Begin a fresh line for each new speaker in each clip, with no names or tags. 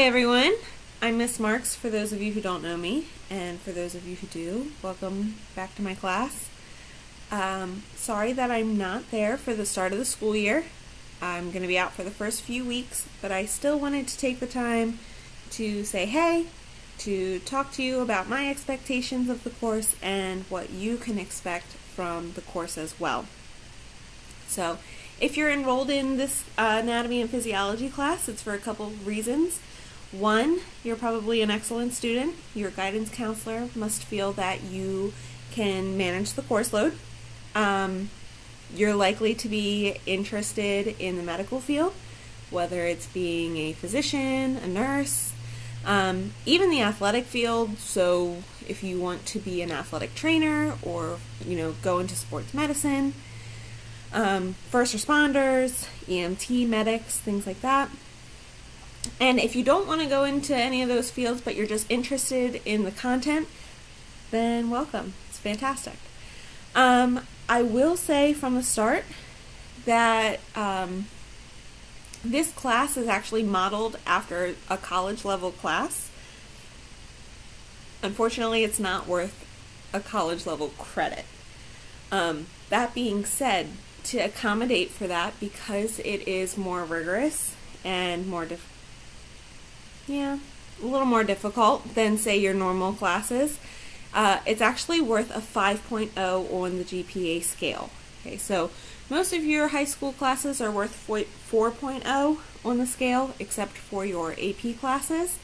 Hi everyone, I'm Miss Marx for those of you who don't know me, and for those of you who do, welcome back to my class. Sorry that I'm not there for the start of the school year. I'm going to be out for the first few weeks, but I still wanted to take the time to say hey, to talk to you about my expectations of the course and what you can expect from the course as well. So, if you're enrolled in this anatomy and physiology class, it's for a couple of reasons. One, you're probably an excellent student. Your guidance counselor must feel that you can manage the course load. You're likely to be interested in the medical field, whether it's being a physician, a nurse, even the athletic field. So if you want to be an athletic trainer or, go into sports medicine, first responders, EMT, medics, things like that. And if you don't want to go into any of those fields, but you're just interested in the content, then welcome. It's fantastic. I will say from the start that this class is actually modeled after a college level class. Unfortunately, it's not worth a college level credit. That being said, to accommodate for that, because it is more rigorous and a little more difficult than, say, your normal classes, it's actually worth a 5.0 on the GPA scale. Okay, so most of your high school classes are worth 4.0 on the scale, except for your AP classes.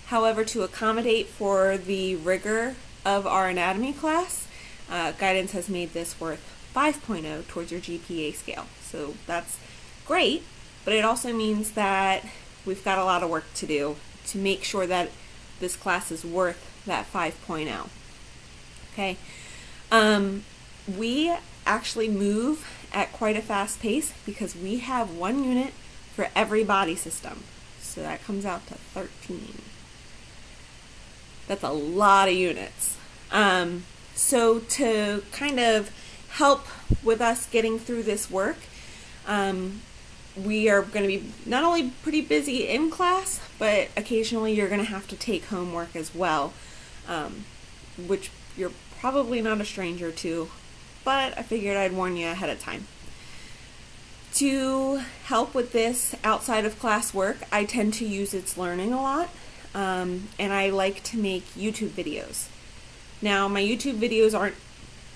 However, to accommodate for the rigor of our anatomy class, guidance has made this worth 5.0 towards your GPA scale. So that's great, but it also means that we've got a lot of work to do to make sure that this class is worth that 5.0. Okay, we actually move at quite a fast pace because we have one unit for every body system. So that comes out to 13. That's a lot of units. So to kind of help with us getting through this work, we are going to be not only pretty busy in class, but occasionally you're going to have to take homework as well, which you're probably not a stranger to, but I figured I'd warn you ahead of time. To help with this outside of class work, I tend to use It's Learning a lot, and I like to make YouTube videos. Now, my YouTube videos aren't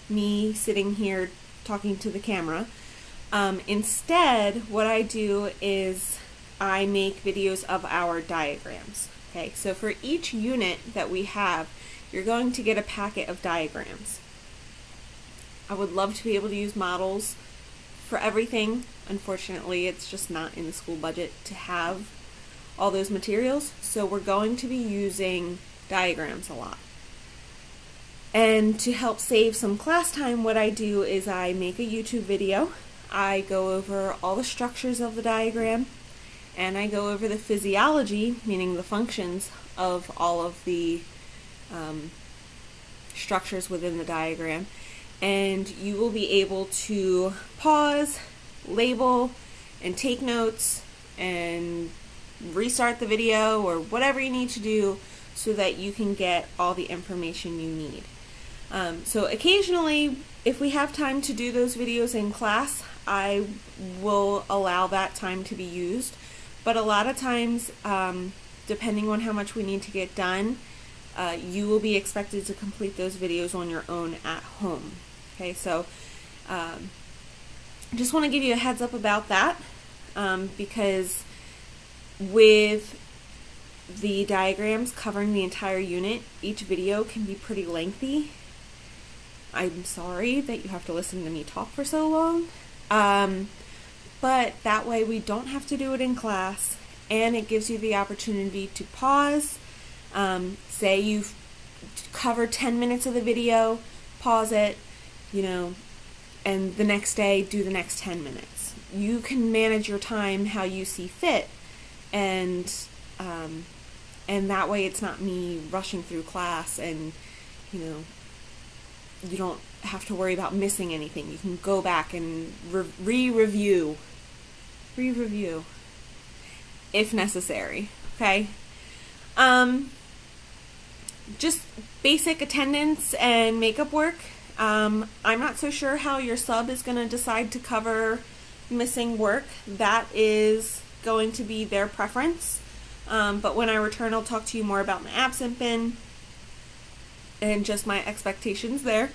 me sitting here talking to the camera. Instead, what I do is I make videos of our diagrams. Okay, so for each unit that we have, you're going to get a packet of diagrams. I would love to be able to use models for everything. Unfortunately, it's just not in the school budget to have all those materials, so we're going to be using diagrams a lot. And to help save some class time, what I do is I make a YouTube video. I go over all the structures of the diagram, and I go over the physiology, meaning the functions of all of the structures within the diagram. And you will be able to pause, label, and take notes, and restart the video, or whatever you need to do so that you can get all the information you need. So occasionally, if we have time to do those videos in class, I will allow that time to be used. But a lot of times, depending on how much we need to get done, you will be expected to complete those videos on your own at home. Okay, so just want to give you a heads up about that, because with the diagrams covering the entire unit, each video can be pretty lengthy. I'm sorry that you have to listen to me talk for so long, but that way we don't have to do it in class, and it gives you the opportunity to pause. Say you've covered 10 minutes of the video, pause it, and the next day do the next 10 minutes. You can manage your time how you see fit, and that way it's not me rushing through class, and you don't have to worry about missing anything. You can go back and re-review if necessary. Okay, Just basic attendance and makeup work. I'm not so sure how your sub is going to decide to cover missing work. That is going to be their preference. But when I return, I'll talk to you more about my absent bin and just my expectations there.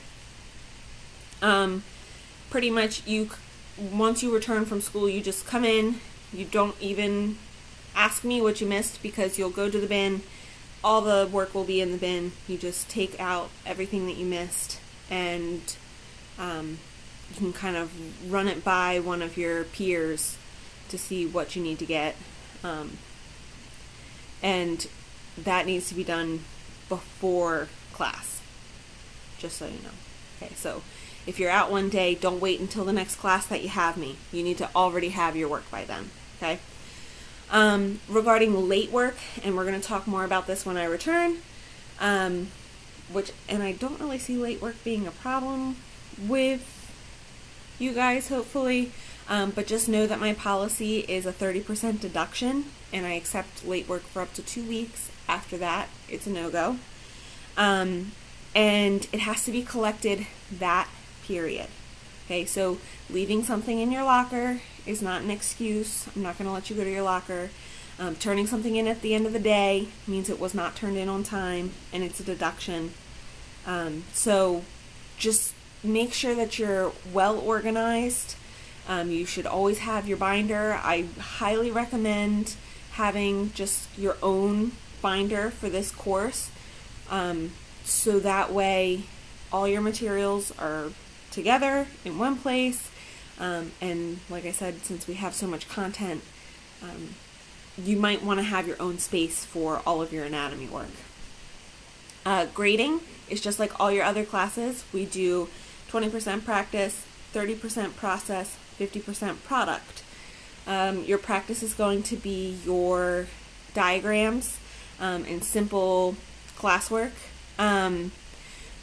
Pretty much once you return from school, you just come in. You don't even ask me what you missed, because you'll go to the bin. All the work will be in the bin. You just take out everything that you missed, and you can kind of run it by one of your peers to see what you need to get. And that needs to be done before class, just so you know. Okay, so if you're out one day, don't wait until the next class that you have me. You need to already have your work by then, okay? Regarding late work, and we're going to talk more about this when I return, and I don't really see late work being a problem with you guys, hopefully, but just know that my policy is a 30% deduction, and I accept late work for up to 2 weeks. After that, it's a no-go. And it has to be collected that period. Okay, so leaving something in your locker is not an excuse. I'm not going to let you go to your locker. Turning something in at the end of the day means it was not turned in on time, and it's a deduction. So just make sure that you're well organized. You should always have your binder. I highly recommend having just your own binder for this course, so that way all your materials are together in one place, and like I said, since we have so much content, you might want to have your own space for all of your anatomy work. Grading is just like all your other classes. We do 20% practice, 30% process, 50% product. Your practice is going to be your diagrams and simple classwork.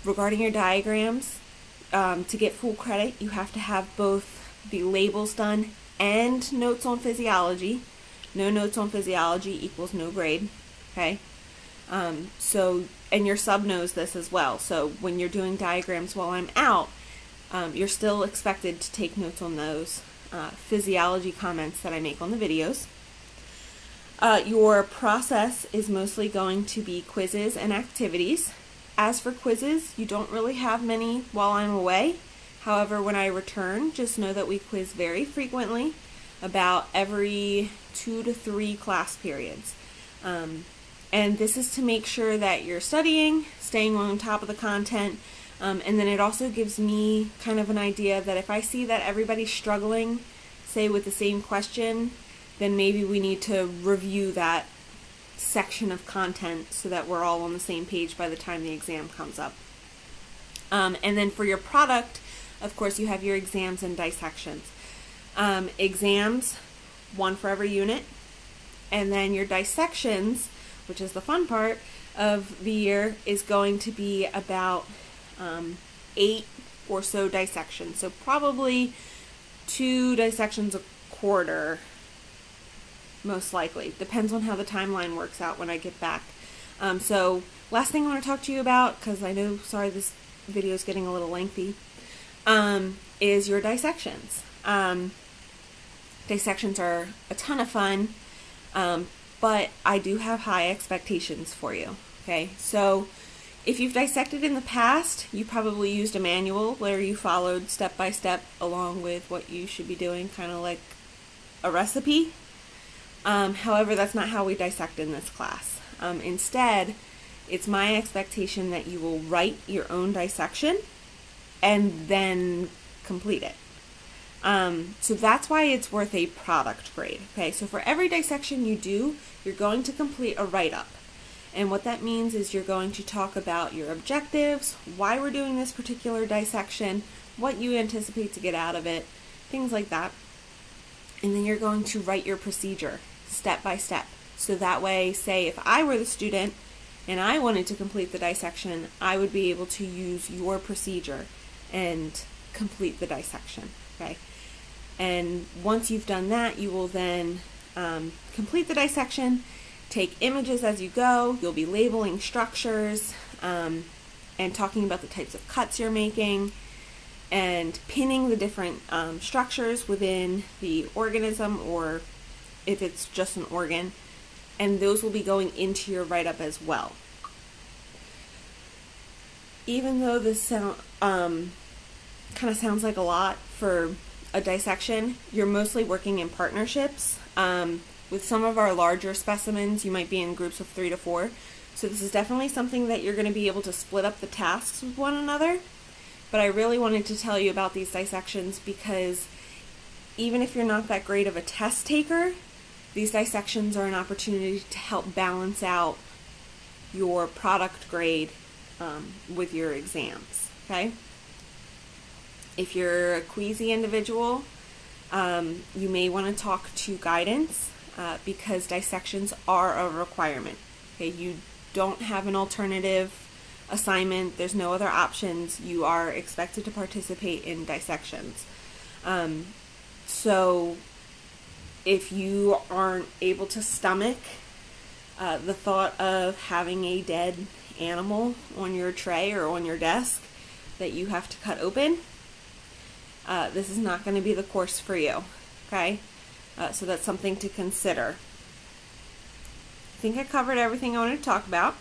Regarding your diagrams, to get full credit, you have to have both the labels done and notes on physiology. No notes on physiology equals no grade. Okay? And your sub knows this as well. So when you're doing diagrams while I'm out, you're still expected to take notes on those physiology comments that I make on the videos. Your process is mostly going to be quizzes and activities. As for quizzes, you don't really have many while I'm away. However, when I return, just know that we quiz very frequently, about every 2 to 3 class periods. And this is to make sure that you're studying, staying on top of the content, and then it also gives me kind of an idea that if I see that everybody's struggling, say with the same question, then maybe we need to review that section of content so that we're all on the same page by the time the exam comes up. And then for your product, of course, you have your exams and dissections. Exams, 1 for every unit, and then your dissections, which is the fun part of the year, is going to be about 8 or so dissections. So probably 2 dissections a quarter, most likely. Depends on how the timeline works out when I get back. So last thing I want to talk to you about, because I know, sorry, this video is getting a little lengthy, is your dissections. Dissections are a ton of fun, but I do have high expectations for you. Okay, so if you've dissected in the past, you probably used a manual where you followed step by step along with what you should be doing, kind of like a recipe. However, that's not how we dissect in this class. Instead, it's my expectation that you will write your own dissection and then complete it. So that's why it's worth a product grade. Okay, so for every dissection you do, you're going to complete a write-up. And what that means is you're going to talk about your objectives, why we're doing this particular dissection, what you anticipate to get out of it, things like that. And then you're going to write your procedure step by step. So that way, say if I were the student and I wanted to complete the dissection, I would be able to use your procedure and complete the dissection. Okay? And once you've done that, you will then complete the dissection, take images as you go. You'll be labeling structures and talking about the types of cuts you're making and pinning the different structures within the organism, or if it's just an organ, and those will be going into your write-up as well. Even though this kind of sounds like a lot for a dissection, you're mostly working in partnerships. With some of our larger specimens, you might be in groups of 3 to 4. So this is definitely something that you're going to be able to split up the tasks with one another. But I really wanted to tell you about these dissections because even if you're not that great of a test taker, these dissections are an opportunity to help balance out your product grade with your exams, okay? If you're a queasy individual, you may want to talk to guidance because dissections are a requirement. Okay, you don't have an alternative assignment. There's no other options. You are expected to participate in dissections. So if you aren't able to stomach the thought of having a dead animal on your tray or on your desk that you have to cut open, this is not going to be the course for you, okay? So that's something to consider. I think I covered everything I wanted to talk about,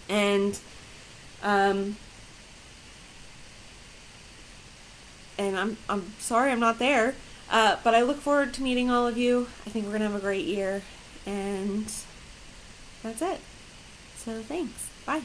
and I'm sorry I'm not there, but I look forward to meeting all of you. I think we're going to have a great year, and that's it. So thanks. Bye.